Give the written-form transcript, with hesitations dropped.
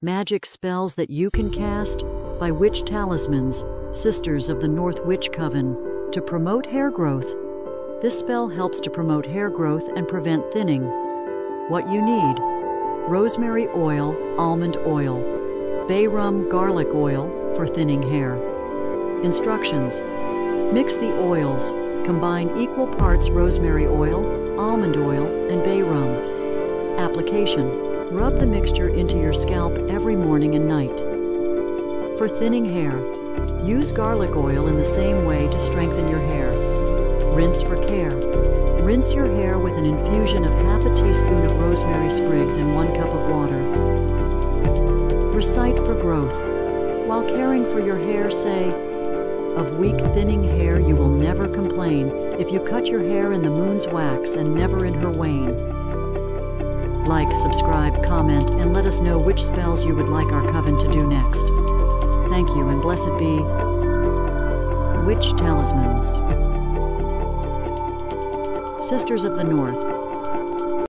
Magic spells that you can cast by Witch Talismans, Sisters of the North Witch Coven, to promote hair growth. This spell helps to promote hair growth and prevent thinning. What you need: rosemary oil, almond oil, bay rum garlic oil for thinning hair. Instructions: mix the oils. Combine equal parts rosemary oil, almond oil, and bay rum. Application: rub the mixture into your scalp every morning and night. For thinning hair, use garlic oil in the same way to strengthen your hair. Rinse for care. Rinse your hair with an infusion of half a teaspoon of rosemary sprigs in 1 cup of water. Recite for growth. While caring for your hair, say, "Of weak, thinning hair you will never complain if you cut your hair in the moon's wax and never in her wane." Like, subscribe, comment, and let us know which spells you would like our coven to do next. Thank you, and blessed be Witch Talismans. Sisters of the North,